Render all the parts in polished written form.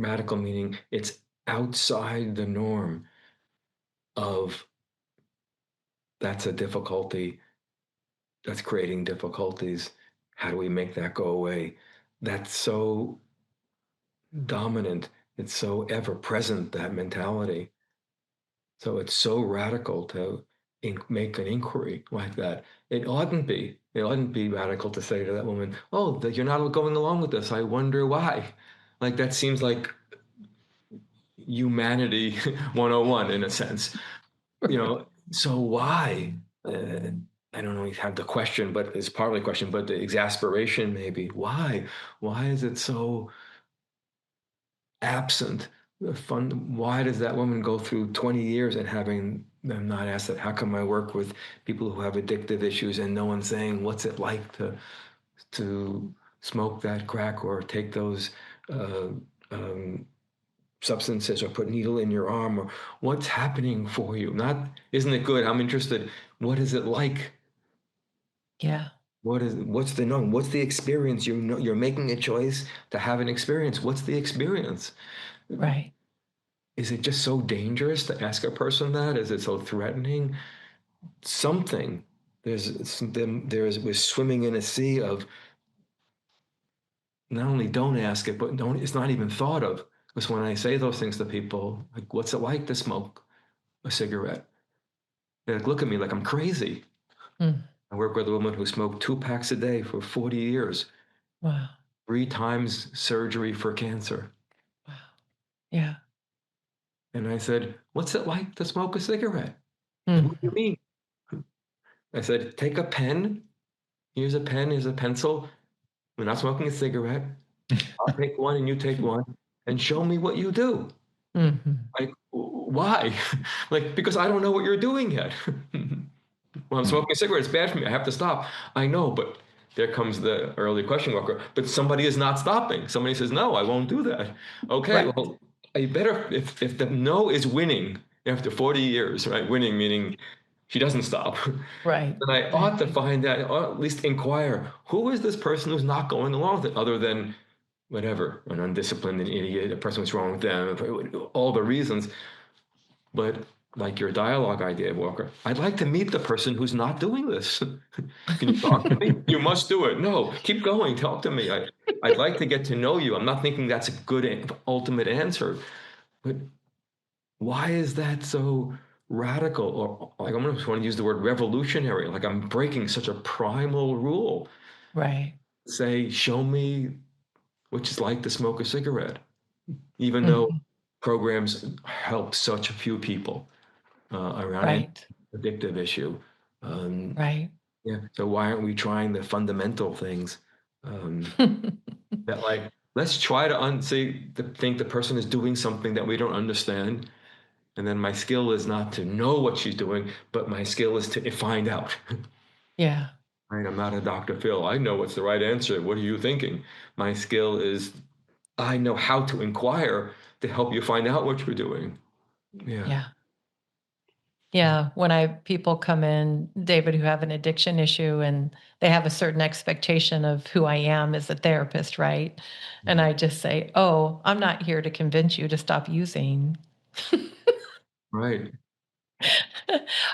radical meaning it's outside the norm of that's a difficulty, that's creating difficulties. How do we make that go away? That's so dominant. It's so ever present, that mentality. So it's so radical to make an inquiry like that. It oughtn't be. It oughtn't be radical to say to that woman, "Oh, that you're not going along with this. I wonder why." Like that seems like humanity 101 in a sense. So why? I don't always have the question, but it's partly a question, but the exasperation maybe. Why? Why is it so absent? Why does that woman go through 20 years and having them not ask that? How come I work with people who have addictive issues and no one's saying what's it like to smoke that crack or take those uh, um, substances or put needle in your arm, or what's happening for you? Not, isn't it good? I'm interested. What is it like? Yeah. What's the known? What's the experience? You're making a choice to have an experience. What's the experience? Right. Is it just so dangerous to ask a person that? Is it so threatening? Something. We're swimming in a sea of not only don't ask it, but don't, it's not even thought of. Because when I say those things to people, like, what's it like to smoke a cigarette? They like, look at me like I'm crazy. Mm. I work with a woman who smoked 2 packs a day for 40 years, Wow. 3 times surgery for cancer. Wow. Yeah. And I said, what's it like to smoke a cigarette? What do you Mhm. mean? I said, take a pen. Here's a pen. Here's a pencil. We're not smoking a cigarette. I'll take one and you take one and show me what you do. Mhm. Like, why? Like, because I don't know what you're doing yet. Well, I'm Mm. smoking a cigarette. It's bad for me. I have to stop. I know, but there comes the early question, Walker. But somebody is not stopping. Somebody says, no, I won't do that. Okay, Right. well, you better, if the no is winning after 40 years, right? Winning meaning she doesn't stop. Right. Then I Right. ought to find out, or at least inquire, who is this person who's not going along with it, other than whatever, an undisciplined, an idiot, a person what's wrong with them, all the reasons. But like your dialogue idea, Walker, I'd like to meet the person who's not doing this. Can you talk to me? You must do it. No, keep going. Talk to me. I'd like to get to know you. I'm not thinking that's a good ultimate answer, but why is that so radical? Or like I'm going to want to use the word revolutionary. Like I'm breaking such a primal rule. Right. Say, show me what it's like to smoke a cigarette, even though Mhm. programs help such a few people around any Right. addictive issue. Um, Right. yeah. So why aren't we trying the fundamental things that like let's try to say to think the person is doing something that we don't understand, and then my skill is not to know what she's doing, but my skill is to find out. Yeah. Right? I'm not a Dr. Phil. I know what's the right answer. What are you thinking? My skill is I know how to inquire to help you find out what you're doing. Yeah. Yeah. Yeah, when I people come in, David, who have an addiction issue and they have a certain expectation of who I am as a therapist, right? And Mhm. I just say, "Oh, I'm not here to convince you to stop using. Right.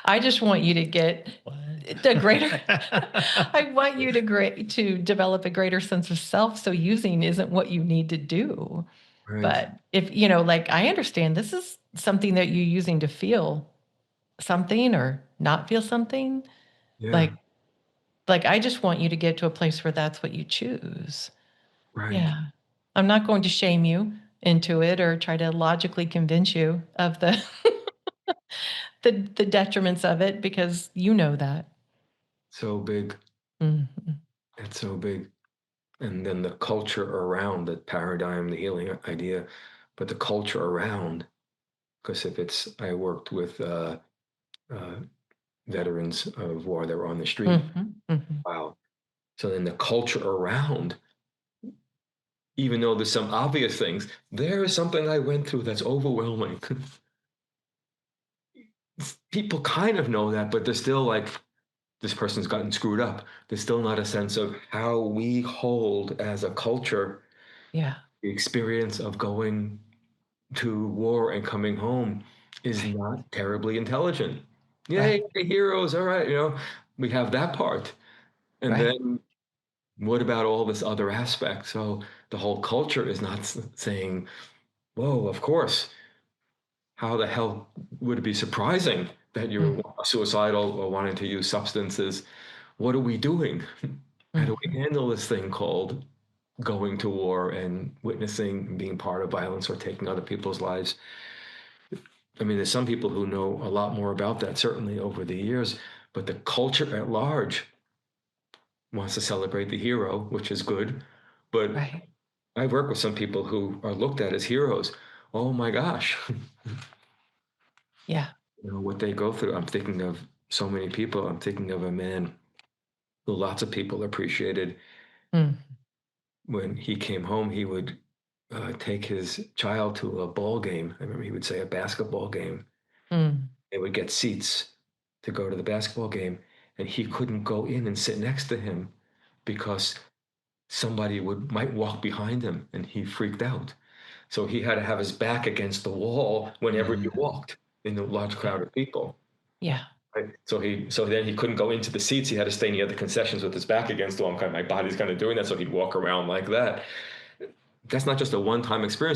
I just want you to get What? the greater I want you to develop a greater sense of self so using isn't what you need to do." Right. But if, like, I understand this is something that you're using to feel something or not feel something. Yeah. Like like, I just want you to get to a place where that's what you choose. Right. Yeah. I'm not going to shame you into it or try to logically convince you of the the detriments of it because you know that. So big. Mhm. It's so big. And then the culture around the paradigm, the healing idea, but the culture around, because if it's, I worked with uh, veterans of war that were on the street. Mhm, mhm. Wow. So then the culture around, even though there's some obvious things, there is something I went through that's overwhelming. People kind of know that, but they're still like, this person's gotten screwed up. There's still not a sense of how we hold as a culture Yeah. the experience of going to war and coming home is Right. not terribly intelligent. Yay, Right. heroes! All right, we have that part, and Right. then what about all this other aspect? So the whole culture is not saying, "Whoa, of course." How the hell would it be surprising that you're Mm. suicidal or wanting to use substances? What are we doing? How do we Mhm. handle this thing called going to war and witnessing and being part of violence or taking other people's lives? I mean, there's some people who know a lot more about that, certainly over the years, but the culture at large wants to celebrate the hero, which is good. But Right. I work with some people who are looked at as heroes. Oh my gosh, Yeah. what they go through. I'm thinking of so many people. I'm thinking of a man who lots of people appreciated. Mm. When he came home, he would take his child to a ball game. I remember he would say a basketball game. Mm. They would get seats to go to the basketball game, and he couldn't go in and sit next to him because somebody would might walk behind him, and he freaked out. So he had to have his back against the wall whenever he Mm. walked in a large Yeah. crowd of people. Yeah. Right? So then he couldn't go into the seats. He had to stay near the concessions with his back against the wall. My body's kind of doing that, so he'd walk around like that. That's not just a one-time experience.